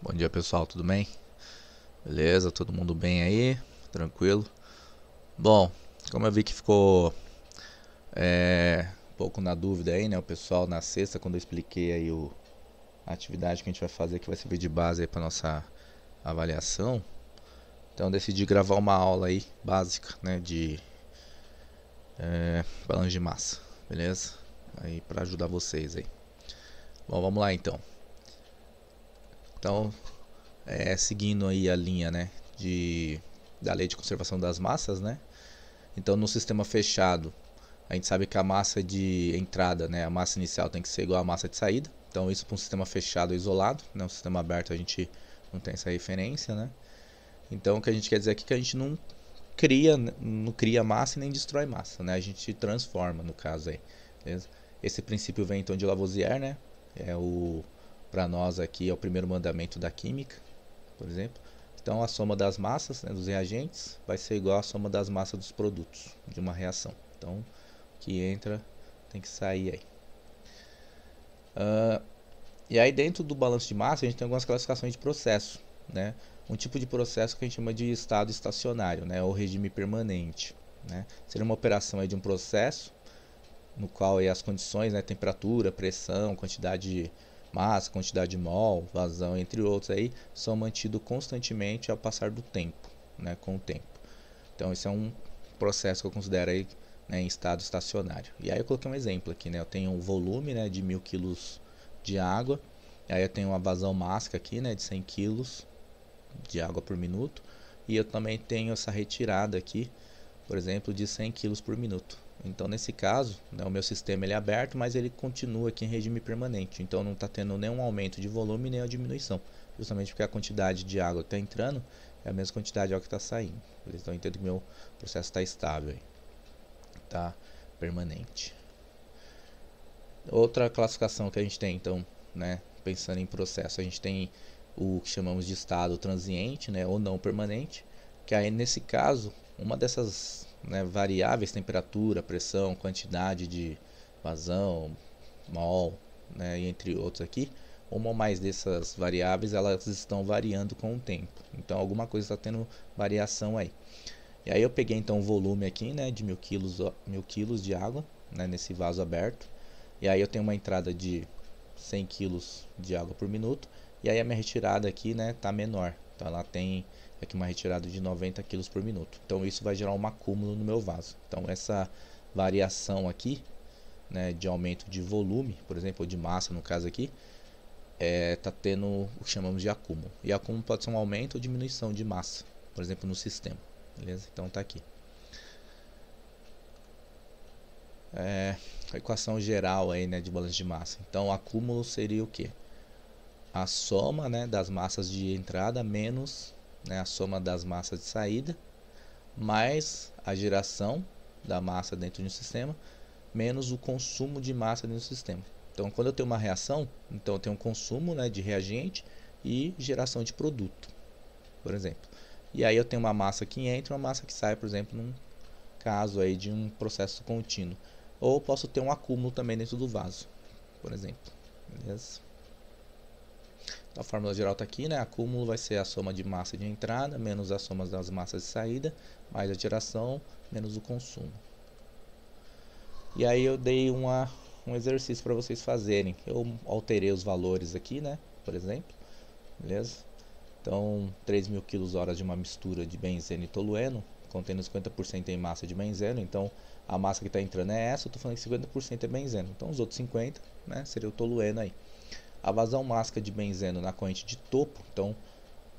Bom dia pessoal, tudo bem? Beleza, todo mundo bem aí? Tranquilo? Bom, como eu vi que ficou um pouco na dúvida aí, né? O pessoal na sexta, quando eu expliquei aí a atividade que a gente vai fazer, que vai servir de base aí para nossa avaliação, então eu decidi gravar uma aula aí básica, né? De balanço de massa, beleza? Aí para ajudar vocês aí. Bom, vamos lá então. Então, seguindo aí a linha, né? Da lei de conservação das massas, né? Então, no sistema fechado, a gente sabe que a massa de entrada, né, a massa inicial tem que ser igual à massa de saída. Então, isso para um sistema fechado isolado, né? Um sistema aberto a gente não tem essa referência, né? Então, o que a gente quer dizer aqui é que a gente não cria massa e nem destrói massa, né? A gente transforma, no caso aí, beleza? Esse princípio vem então de Lavoisier, né? Para nós aqui é o primeiro mandamento da química, por exemplo. Então, a soma das massas, né, dos reagentes vai ser igual à soma das massas dos produtos de uma reação. Então, o que entra tem que sair aí. E aí, dentro do balanço de massa, a gente tem algumas classificações de processo, né? Um tipo de processo que a gente chama de estado estacionário, né, ou regime permanente, né? Seria uma operação aí de um processo no qual aí as condições, né, temperatura, pressão, quantidade de massa, quantidade de mol, vazão, entre outros aí, são mantidos constantemente ao passar do tempo, né, com o tempo. Então, esse é um processo que eu considero aí, né, em estado estacionário. E aí eu coloquei um exemplo aqui, né? Eu tenho um volume, né, de 1000 quilos de água. E aí eu tenho uma vazão máxima aqui, né, de 100 quilos de água por minuto. E eu também tenho essa retirada aqui, por exemplo, de 100 quilos por minuto. Então, nesse caso, né, o meu sistema ele é aberto, mas ele continua aqui em regime permanente. Então, não está tendo nenhum aumento de volume nem a diminuição. Justamente porque a quantidade de água que está entrando é a mesma quantidade de água que está saindo. Então, eu entendo que meu processo está estável, está permanente. Outra classificação que a gente tem, então, né, pensando em processo, a gente tem o que chamamos de estado transiente, né, ou não permanente, que aí nesse caso, uma dessas, né, variáveis, temperatura, pressão, quantidade de vazão, mol, né, e entre outros aqui, uma ou mais dessas variáveis elas estão variando com o tempo. Então alguma coisa está tendo variação aí. E aí eu peguei então o volume aqui, né, de 1000 quilos de água, né, nesse vaso aberto. E aí eu tenho uma entrada de 100 quilos de água por minuto. E aí a minha retirada aqui, né, tá menor. Então ela tem aqui uma retirada de 90 quilos por minuto. Então isso vai gerar um acúmulo no meu vaso. Então essa variação aqui, né, de aumento de volume, por exemplo, ou de massa no caso aqui, tá tendo o que chamamos de acúmulo. E acúmulo pode ser um aumento ou diminuição de massa, por exemplo, no sistema. Beleza? Então tá aqui. A equação geral aí, né, de balanço de massa. Então, o acúmulo seria o que? A soma, né, das massas de entrada menos, né, a soma das massas de saída, mais a geração da massa dentro de um sistema, menos o consumo de massa dentro do sistema. Então, quando eu tenho uma reação, então eu tenho um consumo, né, de reagente e geração de produto, por exemplo. E aí eu tenho uma massa que entra e uma massa que sai, por exemplo, num caso aí de um processo contínuo. Ou posso ter um acúmulo também dentro do vaso, por exemplo. Beleza? A fórmula geral está aqui, né? Acúmulo vai ser a soma de massa de entrada menos a soma das massas de saída, mais a geração, menos o consumo. E aí eu dei um exercício para vocês fazerem. Eu alterei os valores aqui, né? Por exemplo, beleza? Então, 3.000 kJ de uma mistura de benzeno e tolueno, contendo 50% em massa de benzeno. Então, a massa que está entrando é essa, eu estou falando que 50% é benzeno. Então, os outros 50%, né, seria o tolueno aí. A vazão máxima de benzeno na corrente de topo, então,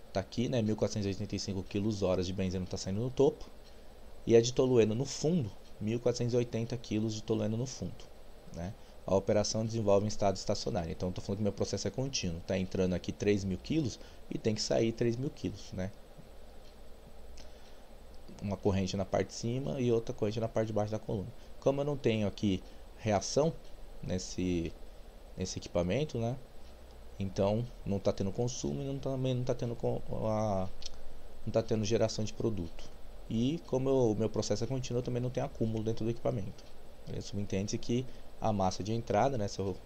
está aqui, né, 1.485 kJ de benzeno está saindo no topo. E a de tolueno no fundo, 1.480 kg de tolueno no fundo, né? A operação desenvolve em estado estacionário. Então, estou falando que meu processo é contínuo. Está entrando aqui 3.000 kg e tem que sair 3.000 kg, né? Uma corrente na parte de cima e outra corrente na parte de baixo da coluna. Como eu não tenho aqui reação nesse equipamento, né? Então, não está tendo consumo e também não está tendo, não tá tendo geração de produto. E como o meu processo é contínuo, eu também não tenho acúmulo dentro do equipamento. Isso entende que a massa de entrada, né, se eu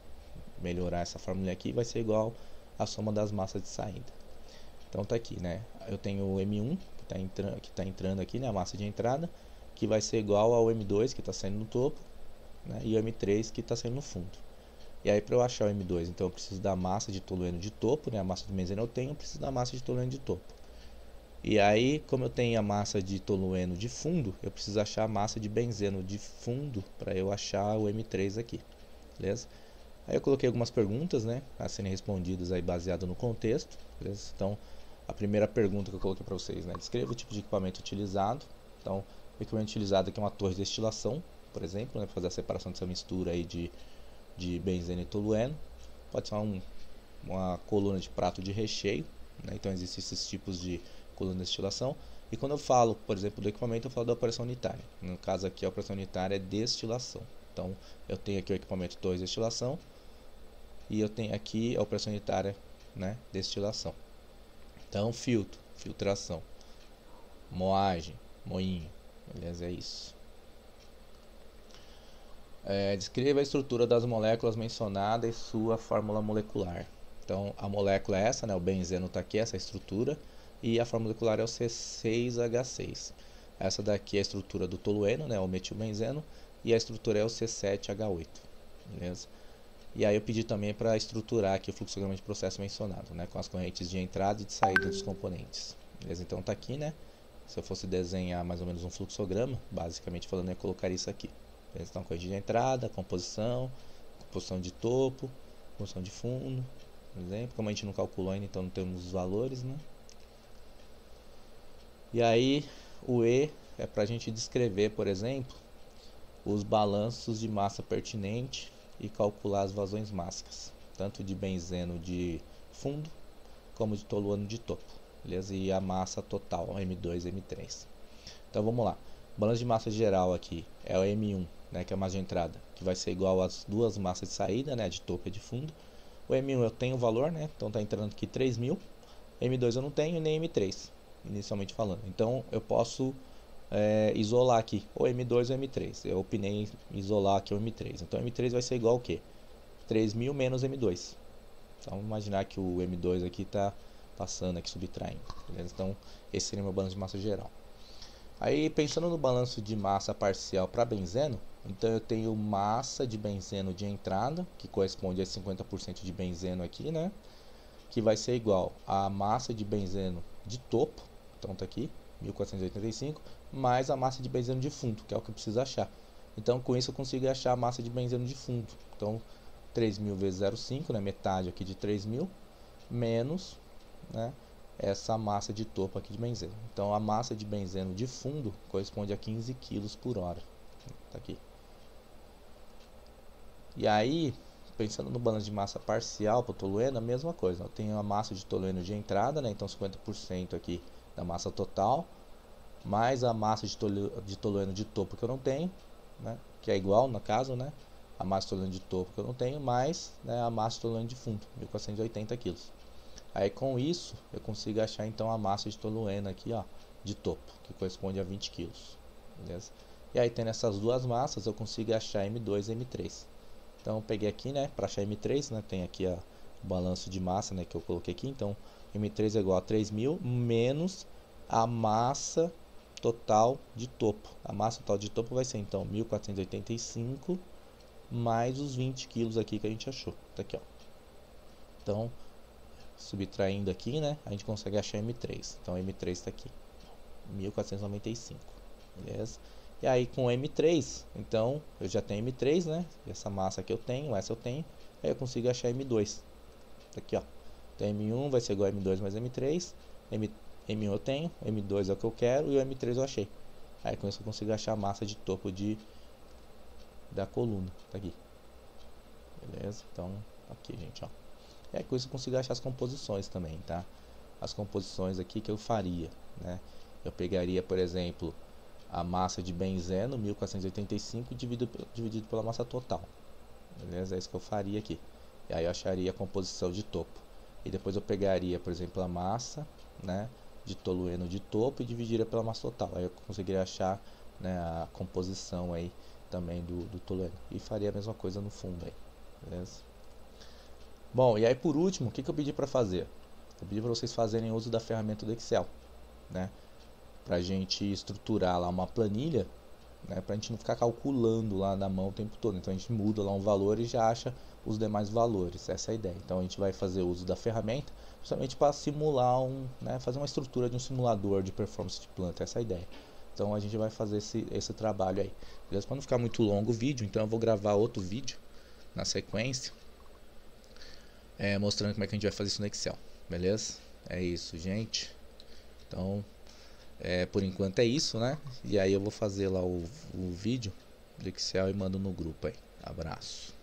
melhorar essa fórmula aqui, vai ser igual à soma das massas de saída. Então tá aqui, né? Eu tenho o M1 que tá entrando aqui, né? A massa de entrada, que vai ser igual ao M2 que está saindo no topo, né? E o M3 que está saindo no fundo. E aí para eu achar o M2, então eu preciso da massa de tolueno de topo, né? A massa de benzeno eu tenho, eu preciso da massa de tolueno de topo. E aí, como eu tenho a massa de tolueno de fundo, eu preciso achar a massa de benzeno de fundo para eu achar o M3 aqui, beleza? Aí eu coloquei algumas perguntas, né, a serem respondidas aí baseado no contexto, beleza? Então, a primeira pergunta que eu coloquei para vocês, né, descreva o tipo de equipamento utilizado. Então, o equipamento utilizado aqui é uma torre de destilação, por exemplo, né, para fazer a separação dessa mistura aí de benzeno e tolueno. Pode ser uma coluna de prato de recheio, né? Então existem esses tipos de coluna de destilação. E quando eu falo, por exemplo, do equipamento, eu falo da operação unitária. No caso aqui, a operação unitária é destilação. Então eu tenho aqui o equipamento 2 de destilação e eu tenho aqui a operação unitária, né, destilação. Então filtro, filtração, moagem, moinho, beleza? É isso. Descreva a estrutura das moléculas mencionadas e sua fórmula molecular. Então a molécula é essa, né? O benzeno está aqui, essa estrutura, e a fórmula molecular é o C6H6. Essa daqui é a estrutura do tolueno, né? O metilbenzeno, e a estrutura é o C7H8, beleza? E aí eu pedi também para estruturar aqui o fluxograma de processo mencionado, né? Com as correntes de entrada e de saída dos componentes, beleza? Então tá aqui, né? Se eu fosse desenhar mais ou menos um fluxograma, basicamente falando, eu ia colocar isso aqui. Então, corrente de entrada, composição de topo, composição de fundo, por exemplo. Como a gente não calculou ainda, então não temos os valores, né? E aí, o E é para a gente descrever, por exemplo, os balanços de massa pertinente e calcular as vazões mássicas, tanto de benzeno de fundo, como de tolueno de topo, beleza? E a massa total, M2 e M3. Então, vamos lá. O balanço de massa geral aqui é o M1, né, que é a massa de entrada, que vai ser igual às duas massas de saída, né, de topo e de fundo. O M1 eu tenho o valor, né, então está entrando aqui 3.000. M2 eu não tenho, nem M3, inicialmente falando. Então eu posso isolar aqui o M2 ou M3. Eu opinei em isolar aqui o M3. Então o M3 vai ser igual ao quê? 3.000 menos M2. Então vamos imaginar que o M2 aqui está passando aqui, subtraindo, beleza? Então esse seria o meu balanço de massa geral. Aí pensando no balanço de massa parcial para benzeno, então eu tenho massa de benzeno de entrada, que corresponde a 50% de benzeno aqui, né? Que vai ser igual a massa de benzeno de topo, então tá aqui, 1485, mais a massa de benzeno de fundo, que é o que eu preciso achar. Então com isso eu consigo achar a massa de benzeno de fundo. Então 3.000 vezes 0,5, né? Metade aqui de 3.000, menos, né, essa massa de topo aqui de benzeno. Então a massa de benzeno de fundo corresponde a 15 kg por hora. Tá aqui. E aí, pensando no balanço de massa parcial para o tolueno, a mesma coisa. Eu tenho a massa de tolueno de entrada, né, então 50% aqui da massa total, mais a massa de tolueno de topo que eu não tenho, né, que é igual no caso, né, a massa de tolueno de topo que eu não tenho, mais, né, a massa de tolueno de fundo, 1.480 kg. Aí com isso eu consigo achar então a massa de tolueno aqui, ó, de topo, que corresponde a 20 kg, beleza? E aí tendo essas duas massas eu consigo achar M2 e M3. Então eu peguei aqui, né, para achar M3, né, tem aqui o balanço de massa, né, que eu coloquei aqui. Então M3 é igual a 3.000 menos a massa total de topo. A massa total de topo vai ser então 1.485 mais os 20 kg aqui que a gente achou. Tá aqui, ó. Então subtraindo aqui, né, a gente consegue achar M3. Então M3 está aqui, 1.495, beleza? E aí com M3, então eu já tenho M3, né? Essa massa aqui eu tenho, essa eu tenho. Aí eu consigo achar M2. Tá aqui, ó. Então M1 vai ser igual a M2 mais M3. M1 eu tenho, M2 é o que eu quero e o M3 eu achei. Aí com isso eu consigo achar a massa de topo da coluna. Tá aqui. Beleza? Então aqui, gente, ó. E aí com isso eu consigo achar as composições também, tá? As composições aqui que eu faria, né? Eu pegaria, por exemplo, a massa de benzeno, 1485, dividido pela massa total. Beleza? É isso que eu faria aqui. E aí eu acharia a composição de topo. E depois eu pegaria, por exemplo, a massa, né, de tolueno de topo e dividiria pela massa total. Aí eu conseguiria achar, né, a composição aí também do tolueno. E faria a mesma coisa no fundo aí. Beleza? Bom, e aí por último, o que eu pedi para fazer? Vou pedir para vocês fazerem uso da ferramenta do Excel, né? Para a gente estruturar lá uma planilha, né? Para a gente não ficar calculando lá na mão o tempo todo. Então a gente muda lá um valor e já acha os demais valores. Essa é a ideia. Então a gente vai fazer uso da ferramenta justamente para simular né? Fazer uma estrutura de um simulador de performance de planta. Essa é a ideia. Então a gente vai fazer esse trabalho aí. Beleza? Para não ficar muito longo o vídeo, então eu vou gravar outro vídeo na sequência, mostrando como é que a gente vai fazer isso no Excel. Beleza? É isso, gente. Então, por enquanto é isso, né? E aí eu vou fazer lá o vídeo do Excel e mando no grupo aí. Abraço.